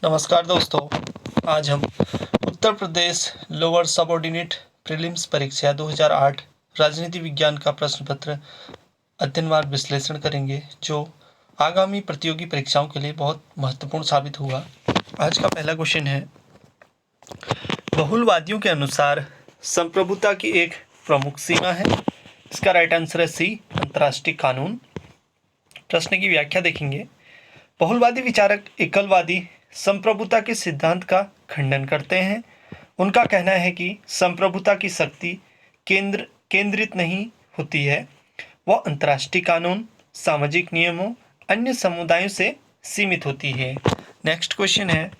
नमस्कार दोस्तों। आज हम Uttar Pradesh lower subordinate prelims परीक्षा 2008 राजनीति विज्ञान का प्रश्न पत्र अध्ययनवार विश्लेषण करेंगे, जो आगामी प्रतियोगी परीक्षाओं के लिए बहुत महत्वपूर्ण साबित हुआ। आज का पहला क्वेश्चन है, बहुलवादियों के अनुसार संप्रभुता की एक प्रमुख सीमा है। इसका राइट आंसर है सी, अंतर्राष्ट्रीय कानून। प्रश्न की व्याख्या देखेंगे। बहुलवादी विचारक एकलवादी संप्रभुता के सिद्धांत का खंडन करते हैं। उनका कहना है कि संप्रभुता की शक्ति केंद्रित नहीं होती है, वह अंतर्राष्ट्रीय कानून, सामाजिक नियमों, अन्य समुदायों से सीमित होती है। नेक्स्ट क्वेश्चन है,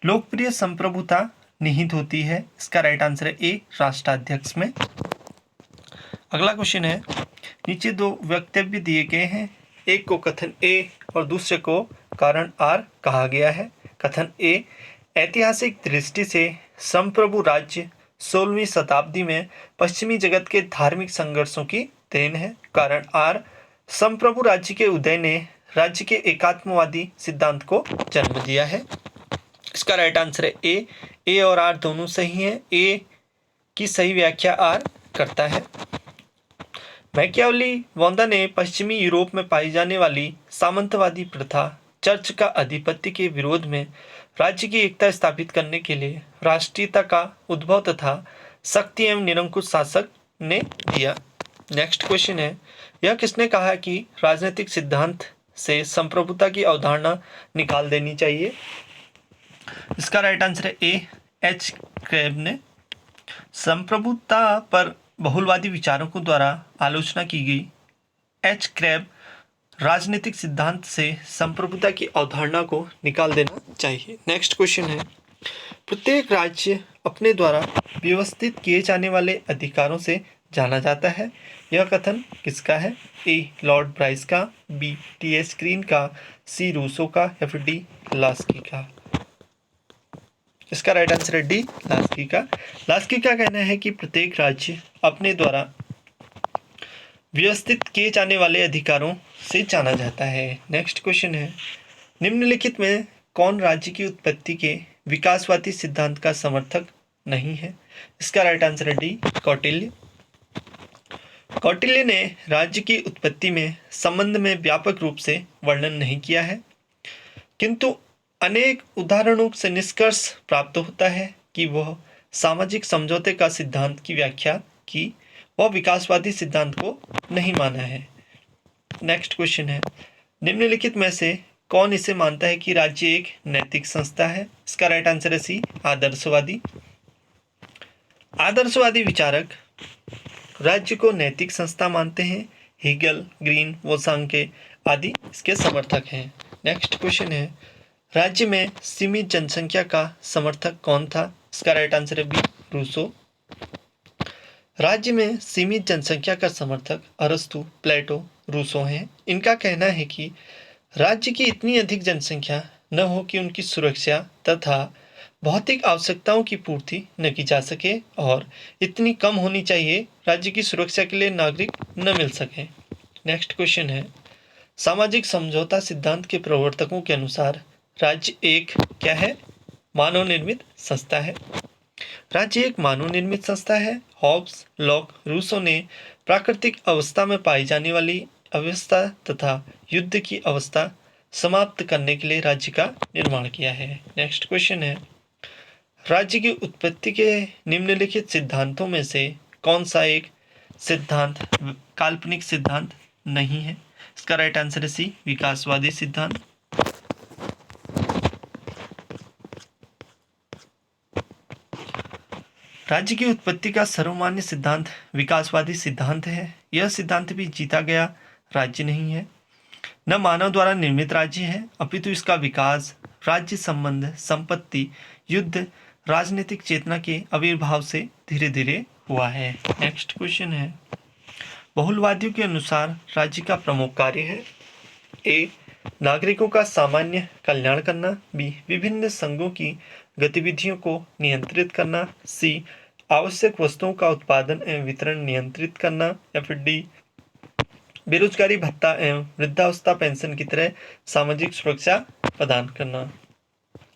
लोकप्रिय संप्रभुता निहित होती है। इसका राइट आंसर है ए, राष्ट्राध्यक्ष में। अगला क्वेश्चन है, नीचे दो वक्तव्य दिए गए हैं, एक को कथन ए और दूसरे को कारण आर कहा गया है। कथन ए, ऐतिहासिक दृष्टि से संप्रभु राज्य 16वीं शताब्दी में पश्चिमी जगत के धार्मिक संघर्षों की देन है। कारण आर, संप्रभु राज्य के उदय ने राज्य के एकात्मवादी सिद्धांत को जन्म दिया है। इसका राइट आंसर है ए और आर दोनों सही है। ए की सही व्याख्या आर करता है। मैकियावेली वोंदा ने पश्चिमी यूरोप में पाई जाने वाली सामंतवादी प्रथा, चर्च का आधिपत्य के विरोध में राज्य की एकता स्थापित करने के लिए राष्ट्रीयता का उद्भव तथा शक्ति एवं निरंकुश शासक ने दिया। नेक्स्ट क्वेश्चन है, यह किसने कहा कि राजनीतिक सिद्धांत से संप्रभुता की अवधारणा निकाल देनी चाहिए। इसका राइट आंसर है ए, एच क्रैब ने। संप्रभुता पर बहुलवादी विचारकों द्वारा आलोचना की गई एच क्रैब राजनीतिक सिद्धांत से संप्रभुता की अवधारणा को निकाल देना चाहिए। नेक्स्ट क्वेश्चन है, प्रत्येक राज्य अपने द्वारा व्यवस्थित किए जाने वाले अधिकारों से जाना जाता है। यह कथन किसका है। ए, लॉर्ड ब्राइस का, बी, टी.एस. ग्रीन का, सी, रूसो का, या फिर डी, लास्की का। इसका राइट आंसर है डी, लास्की का। लास्की का कहना है कि प्रत्येक राज्य अपने द्वारा व्यवस्थित किए जाने वाले अधिकारों से जाना जाता है। नेक्स्ट क्वेश्चन है, निम्नलिखित में कौन राज्य की उत्पत्ति के विकासवादी सिद्धांत का समर्थक नहीं है। इसका राइट आंसर है डी, कौटिल्य। कौटिल्य ने राज्य की उत्पत्ति में संबंध में व्यापक रूप से वर्णन नहीं किया है, किंतु अनेक उदाहरणों से निष्कर्ष प्राप्त होता है कि वह सामाजिक समझौते का सिद्धांत की व्याख्या की, वह विकासवादी सिद्धांत को नहीं माना है। नेक्स्ट क्वेश्चन है, निम्नलिखित में से कौन इसे मानता है कि राज्य एक नैतिक संस्था है। इसका राइट आंसर है सी, आदर्शवादी। आदर्शवादी विचारक राज्य को नैतिक संस्था मानते हैं। हीगल, ग्रीन, वोसांके आदि इसके समर्थक हैं। नेक्स्ट क्वेश्चन है, राज्य में सीमित जनसंख्या का समर्थक कौन था। इसका राइट आंसर है बी, रूसो। राज्य में सीमित जनसंख्या का समर्थक अरस्तु, प्लेटो, रूसो हैं। इनका कहना है कि राज्य की इतनी अधिक जनसंख्या न हो कि उनकी सुरक्षा तथा भौतिक आवश्यकताओं की पूर्ति न की जा सके, और इतनी कम होनी चाहिए राज्य की सुरक्षा के लिए नागरिक न मिल सके। नेक्स्ट क्वेश्चन है, सामाजिक समझौता सिद्धांत के प्रवर्तकों के अनुसार राज्य एक क्या है, मानव निर्मित संस्था है। राज्य एक मानव निर्मित संस्था है। हॉब्स, लॉक, रूसो ने प्राकृतिक अवस्था में पाई जाने वाली अवस्था तथा युद्ध की अवस्था समाप्त करने के लिए राज्य का निर्माण किया है। नेक्स्ट क्वेश्चन है, राज्य की उत्पत्ति के निम्नलिखित सिद्धांतों में से कौन सा एक सिद्धांत काल्पनिक सिद्धांत नहीं है। इसका राइट आंसर है सी, विकासवादी सिद्धांत। राज्य की उत्पत्ति का सर्वमान्य सिद्धांत विकासवादी सिद्धांत है। यह सिद्धांत भी जीता गया राज्य नहीं है, न मानव द्वारा निर्मित राज्य है, अपितु इसका विकास राज्य संबंध, संपत्ति, युद्ध, राजनीतिक चेतना के आविर्भाव से धीरे धीरे हुआ है। नेक्स्ट क्वेश्चन है, बहुलवादियों के अनुसार राज्य का प्रमुख कार्य है। ए, नागरिकों का सामान्य कल्याण करना। बी, विभिन्न संघों की गतिविधियों को नियंत्रित करना। सी, आवश्यक वस्तुओं का उत्पादन एवं वितरण नियंत्रित करना। या फिर डी, बेरोजगारी भत्ता एवं वृद्धावस्था पेंशन की तरह सामाजिक सुरक्षा प्रदान करना।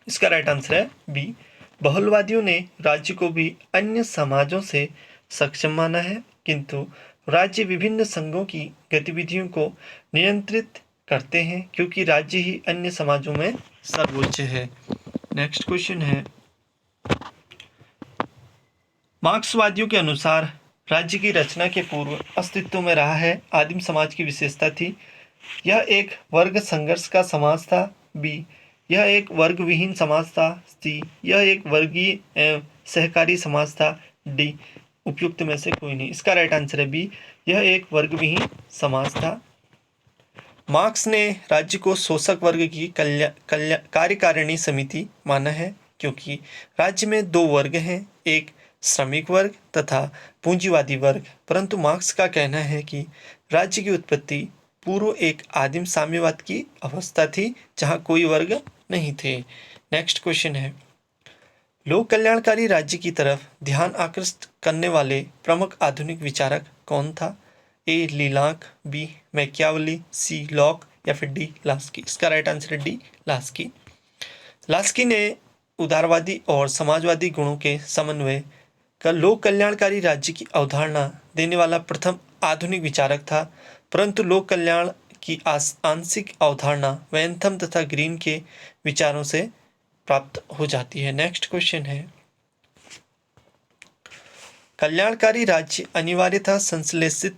इसका राइट आंसर है बी। बहुलवादियों ने राज्य को भी अन्य समाजों से सक्षम माना है, किंतु राज्य विभिन्न संघों की गतिविधियों को नियंत्रित करते हैं क्योंकि राज्य ही अन्य समाजों में सर्वोच्च है। नेक्स्ट क्वेश्चन है, मार्क्सवादियों के अनुसार राज्य की रचना के पूर्व अस्तित्व में रहा है आदिम समाज की विशेषता थी। यह एक वर्ग संघर्ष का समाज था। बी, यह एक वर्ग विहीन समाज था। सी, यह एक वर्गीय एवं सहकारी समाज था। डी, उपयुक्त में से कोई नहीं। इसका राइट आंसर है बी, यह एक वर्ग विहीन समाज था। मार्क्स ने राज्य को शोषक वर्ग की कार्यकारिणी समिति माना है क्योंकि राज्य में दो वर्ग हैं, एक श्रमिक वर्ग तथा पूंजीवादी वर्ग। परंतु मार्क्स का कहना है कि राज्य की उत्पत्ति पूर्व एक आदिम साम्यवाद की अवस्था थी जहां कोई वर्ग नहीं थे। नेक्स्ट क्वेश्चन है, लोक कल्याणकारी राज्य की तरफ ध्यान आकृष्ट करने वाले प्रमुख आधुनिक विचारक कौन था? ए, लीलांक, बी, मैकियावली, सी, लॉक या फिर डी, लास्की। इसका राइट आंसर है डी, लास्की। लास्की ने उदारवादी और समाजवादी गुणों के समन्वय का लोक कल्याणकारी राज्य की अवधारणा देने वाला प्रथम आधुनिक विचारक था। परंतु लोक कल्याण की आंशिक अवधारणा वेंथम तथा ग्रीन के विचारों से प्राप्त हो जाती है। नेक्स्ट क्वेश्चन है, कल्याणकारी राज्य अनिवार्यतः संश्लेषित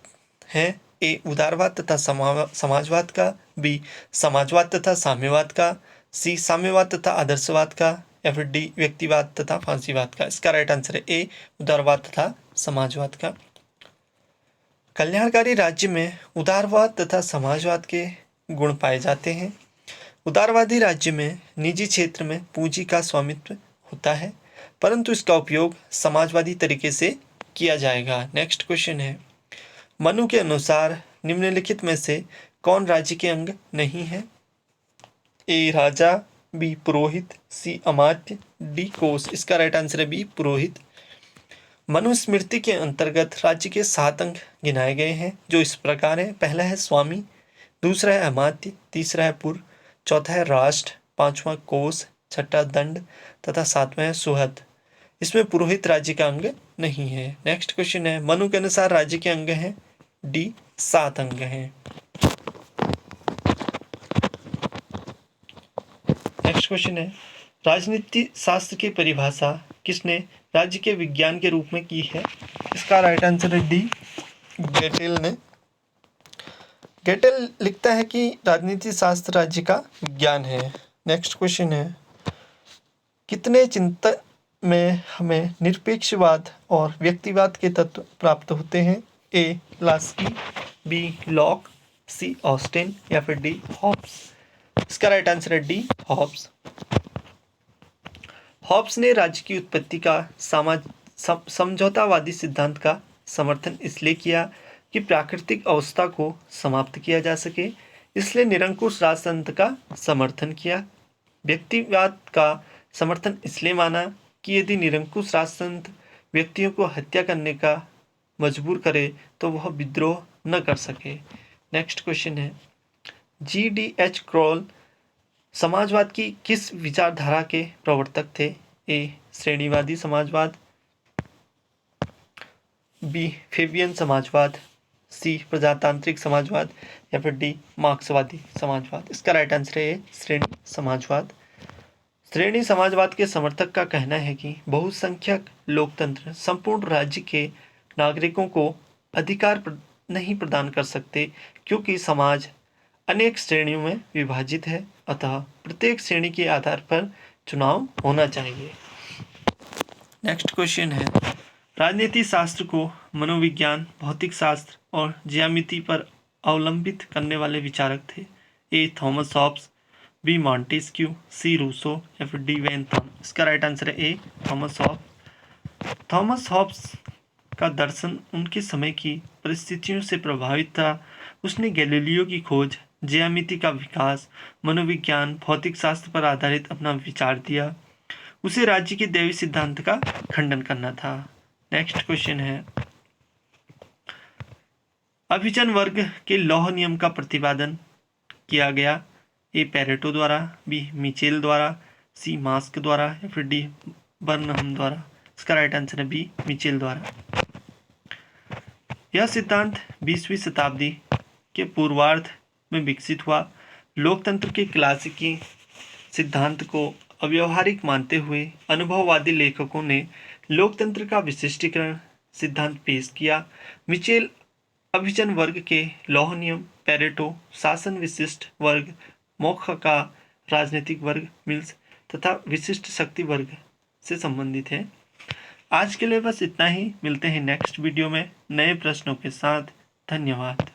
है। ए, उदारवाद तथा समाजवाद का। बी, समाजवाद तथा साम्यवाद का। सी, साम्यवाद तथा आदर्शवाद का या फिर डी, व्यक्तिवाद तथा फांसीवाद का। इसका राइट आंसर है ए, उदारवाद तथा समाजवाद का। कल्याणकारी राज्य में उदारवाद तथा समाजवाद के गुण पाए जाते हैं। उदारवादी राज्य में निजी क्षेत्र में पूंजी का स्वामित्व होता है, परंतु इसका उपयोग समाजवादी तरीके से किया जाएगा। नेक्स्ट क्वेश्चन है, मनु के अनुसार निम्नलिखित में से कौन राज्य के अंग नहीं है? ए, राजा, बी, पुरोहित, सी, अमात्य, डी, कोष। इसका राइट आंसर है बी, पुरोहित। मनुस्मृति के अंतर्गत राज्य के 7 अंग गिनाए गए हैं जो इस प्रकार है। पहला है स्वामी, दूसरा है अमात्य, तीसरा है पुर, चौथा है राष्ट्र, पांचवा कोष, छठा दंड तथा सातवां है सुहद। इसमें पुरोहित राज्य का अंग नहीं है। नेक्स्ट क्वेश्चन है, मनु के अनुसार राज्य के अंग हैं डी, 7 अंग हैं। नेक्स्ट क्वेश्चन है, राजनीति शास्त्र की परिभाषा किसने राज्य के विज्ञान के रूप में की है? इसका राइट आंसर है डी, गेटेल ने। गेटेल लिखता है कि राजनीति शास्त्र राज्य का विज्ञान है। नेक्स्ट क्वेश्चन है, कितने चिंतन में हमें निरपेक्षवाद और व्यक्तिवाद के तत्व प्राप्त होते हैं? ए, लास्की, बी, लॉक, सी, ऑस्टिन या फिर डी, हॉब्स। इसका राइट आंसर है डी, हॉब्स। हॉब्स ने राज्य की उत्पत्ति का समझौतावादी सिद्धांत का समर्थन इसलिए किया कि प्राकृतिक अवस्था को समाप्त किया जा सके, इसलिए निरंकुश राजतंत्र का समर्थन किया। व्यक्तिवाद का समर्थन इसलिए माना कि यदि निरंकुश राजतंत्र व्यक्तियों को हत्या करने का मजबूर करे तो वह विद्रोह न कर सके। नेक्स्ट क्वेश्चन है, G.D.H. क्रॉल समाजवाद की किस विचारधारा के प्रवर्तक थे? ए, श्रेणीवादी समाजवाद, बी, फेबियन समाजवाद, सी, प्रजातांत्रिक समाजवाद या फिर डी, मार्क्सवादी समाजवाद। इसका राइट आंसर है श्रेणी समाजवाद। श्रेणी समाजवाद के समर्थक का कहना है कि बहुसंख्यक लोकतंत्र संपूर्ण राज्य के नागरिकों को अधिकार नहीं प्रदान कर सकते क्योंकि समाज अनेक श्रेणियों में विभाजित है, अतः प्रत्येक श्रेणी के आधार पर चुनाव होना चाहिए। नेक्स्ट क्वेश्चन है, राजनीति शास्त्र को मनोविज्ञान, भौतिक शास्त्र और ज्यामिति पर अवलंबित करने वाले विचारक थे। ए, थॉमस हॉब्स, बी, मॉन्टेस्क्यू, सी, रूसो या फिर डी, वेंथम। इसका राइट आंसर है ए, थॉमस हॉब्स। थॉमस हॉब्स का दर्शन उनके समय की परिस्थितियों से प्रभावित था। उसने गैलीलियो की खोज, ज्यामिति का विकास, मनोविज्ञान, भौतिक शास्त्र पर आधारित अपना विचार दिया। उसे राज्य के दैवी सिद्धांत का खंडन करना था। नेक्स्ट क्वेश्चन है, अभिजन वर्ग के लौह नियम का प्रतिपादन किया गया। ए, पेरेटो द्वारा, बी, मिचेल द्वारा, सी मास्क द्वारा या फिर डी बर्नहम द्वारा? इसका राइट आंसर है बी मिचेल द्वारा। यह सिद्धांत 20वीं शताब्दी के पूर्वार्ध में विकसित हुआ। लोकतंत्र के क्लासिकी सिद्धांत को अव्यवहारिक मानते हुए अनुभववादी लेखकों ने लोकतंत्र का विशिष्टीकरण सिद्धांत पेश किया। मिचेल अभिजन वर्ग के लौह नियम, पेरेटो शासन विशिष्ट वर्ग, मोख का राजनीतिक वर्ग, मिल्स तथा विशिष्ट शक्ति वर्ग से संबंधित है। आज के लिए बस इतना ही। मिलते हैं नेक्स्ट वीडियो में नए प्रश्नों के साथ। धन्यवाद।